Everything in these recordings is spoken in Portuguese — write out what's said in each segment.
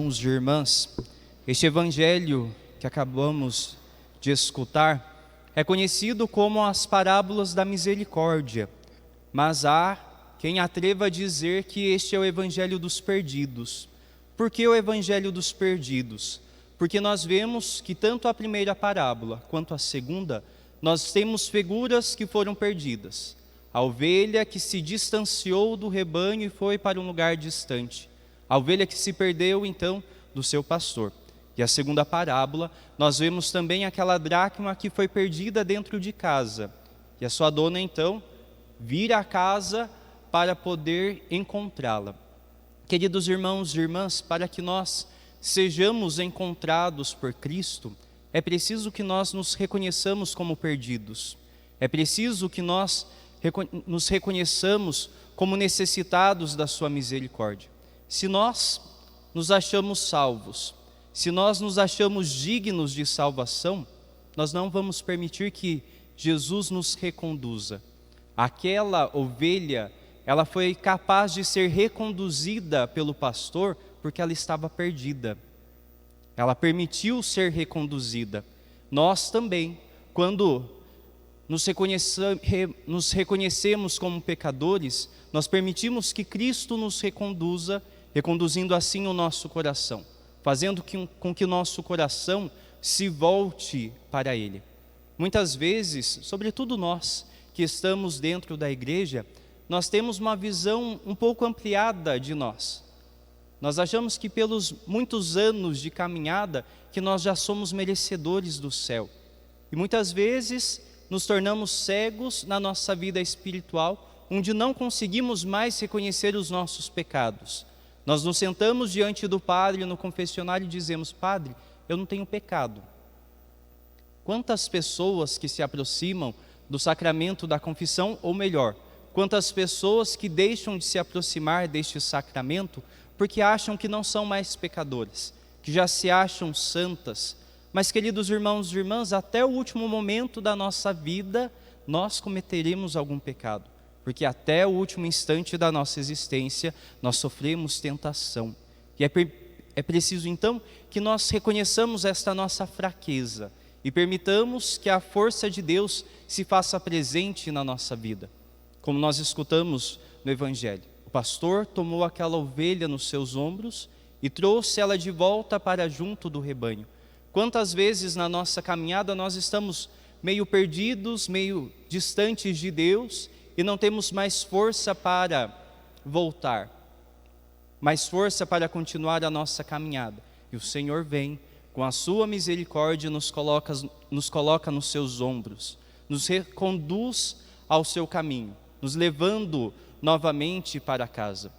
irmãos e irmãs, este evangelho que acabamos de escutar é conhecido como as parábolas da misericórdia, mas há quem atreva a dizer que este é o evangelho dos perdidos. Por que o evangelho dos perdidos? Porque nós vemos que tanto a primeira parábola quanto a segunda, nós temos figuras que foram perdidas. A ovelha que se distanciou do rebanho e foi para um lugar distante. A ovelha que se perdeu, então, do seu pastor. E a segunda parábola, nós vemos também aquela dracma que foi perdida dentro de casa. E a sua dona, então, vira a casa para poder encontrá-la. Queridos irmãos e irmãs, para que nós sejamos encontrados por Cristo, é preciso que nós nos reconheçamos como perdidos. É preciso que nós nos reconheçamos como necessitados da sua misericórdia. Se nós nos achamos salvos, se nós nos achamos dignos de salvação, nós não vamos permitir que Jesus nos reconduza. Aquela ovelha, ela foi capaz de ser reconduzida pelo pastor porque ela estava perdida. Ela permitiu ser reconduzida. Nós também, quando nos reconhecemos como pecadores, nós permitimos que Cristo nos reconduza, reconduzindo assim o nosso coração, fazendo com que o nosso coração se volte para Ele. Muitas vezes, sobretudo nós que estamos dentro da igreja, nós temos uma visão um pouco ampliada de nós. Nós achamos que pelos muitos anos de caminhada, que nós já somos merecedores do céu. E muitas vezes nos tornamos cegos na nossa vida espiritual, onde não conseguimos mais reconhecer os nossos pecados. Nós nos sentamos diante do padre no confessionário e dizemos: Padre, eu não tenho pecado. Quantas pessoas que se aproximam do sacramento da confissão, ou melhor, quantas pessoas que deixam de se aproximar deste sacramento porque acham que não são mais pecadoras, que já se acham santas. Mas, queridos irmãos e irmãs, até o último momento da nossa vida, nós cometeremos algum pecado, porque até o último instante da nossa existência, nós sofremos tentação. E é preciso, então, que nós reconheçamos esta nossa fraqueza e permitamos que a força de Deus se faça presente na nossa vida. Como nós escutamos no Evangelho, o pastor tomou aquela ovelha nos seus ombros e trouxe ela de volta para junto do rebanho. Quantas vezes na nossa caminhada nós estamos meio perdidos, meio distantes de Deus e não temos mais força para voltar, mais força para continuar a nossa caminhada. E o Senhor vem, com a sua misericórdia, nos coloca nos seus ombros, nos reconduz ao seu caminho, nos levando novamente para casa.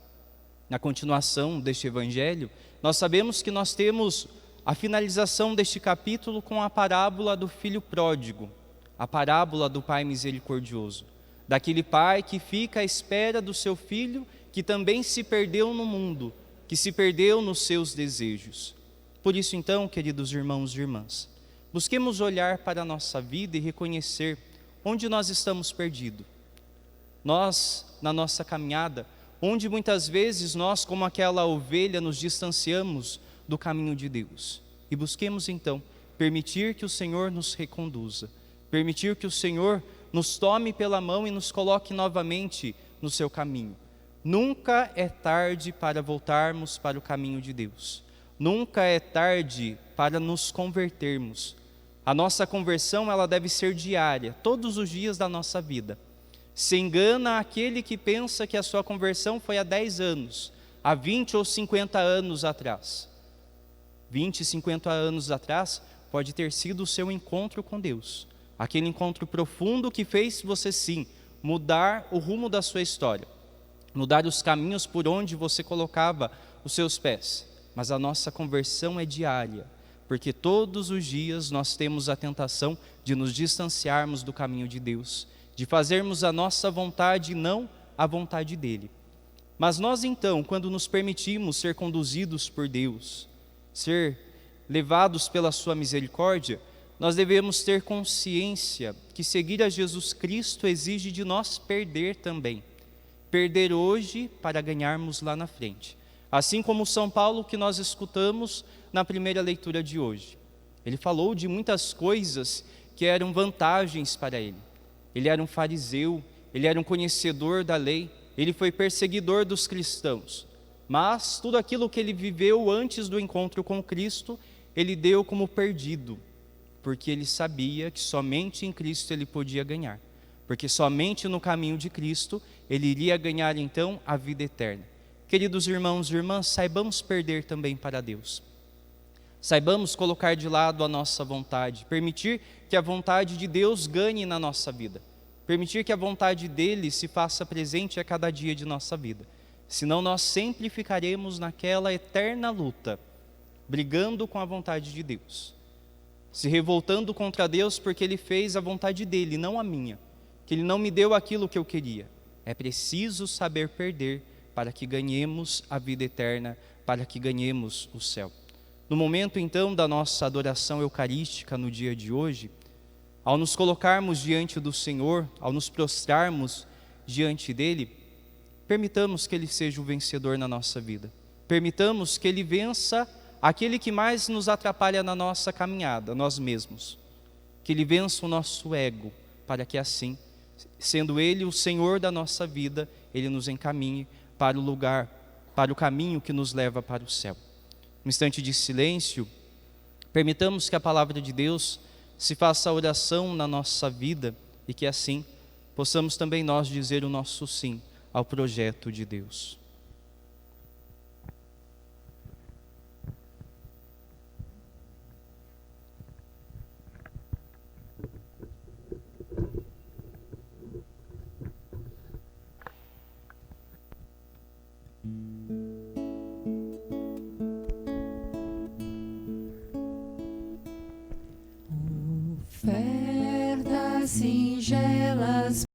Na continuação deste evangelho, nós sabemos que nós temos a finalização deste capítulo com a parábola do filho pródigo, a parábola do pai misericordioso, daquele pai que fica à espera do seu filho, que também se perdeu no mundo, que se perdeu nos seus desejos. Por isso então, queridos irmãos e irmãs, busquemos olhar para a nossa vida e reconhecer onde nós estamos perdidos. Nós, na nossa caminhada, onde muitas vezes nós, como aquela ovelha, nos distanciamos do caminho de Deus. E busquemos então permitir que o Senhor nos reconduza, permitir que o Senhor nos tome pela mão e nos coloque novamente no seu caminho. Nunca é tarde para voltarmos para o caminho de Deus. Nunca é tarde para nos convertermos. A nossa conversão, ela deve ser diária, todos os dias da nossa vida. Se engana aquele que pensa que a sua conversão foi há 10 anos, há 20 ou 50 anos atrás. 20, 50 anos atrás, pode ter sido o seu encontro com Deus. Aquele encontro profundo que fez você, sim, mudar o rumo da sua história. Mudar os caminhos por onde você colocava os seus pés. Mas a nossa conversão é diária, porque todos os dias nós temos a tentação de nos distanciarmos do caminho de Deus, de fazermos a nossa vontade e não a vontade dEle. Mas nós então, quando nos permitimos ser conduzidos por Deus, ser levados pela sua misericórdia, nós devemos ter consciência que seguir a Jesus Cristo exige de nós perder também. Perder hoje para ganharmos lá na frente. Assim como São Paulo que nós escutamos na primeira leitura de hoje. Ele falou de muitas coisas que eram vantagens para ele. Ele era um fariseu, ele era um conhecedor da lei, ele foi perseguidor dos cristãos. Mas tudo aquilo que ele viveu antes do encontro com Cristo, ele deu como perdido, porque ele sabia que somente em Cristo ele podia ganhar. Porque somente no caminho de Cristo ele iria ganhar então a vida eterna. Queridos irmãos e irmãs, saibamos perder também para Deus. Saibamos colocar de lado a nossa vontade, permitir que a vontade de Deus ganhe na nossa vida. Permitir que a vontade dele se faça presente a cada dia de nossa vida. Senão nós sempre ficaremos naquela eterna luta, brigando com a vontade de Deus. Se revoltando contra Deus porque Ele fez a vontade dele, não a minha. Que Ele não me deu aquilo que eu queria. É preciso saber perder para que ganhemos a vida eterna, para que ganhemos o céu. No momento então da nossa adoração eucarística no dia de hoje, ao nos colocarmos diante do Senhor, ao nos prostrarmos diante dEle, permitamos que Ele seja o vencedor na nossa vida. Permitamos que Ele vença aquele que mais nos atrapalha na nossa caminhada, nós mesmos. Que Ele vença o nosso ego, para que assim, sendo Ele o Senhor da nossa vida, Ele nos encaminhe para o lugar, para o caminho que nos leva para o céu. Um instante de silêncio, permitamos que a palavra de Deus se faça oração na nossa vida e que assim possamos também nós dizer o nosso sim ao projeto de Deus. Ofertas singelas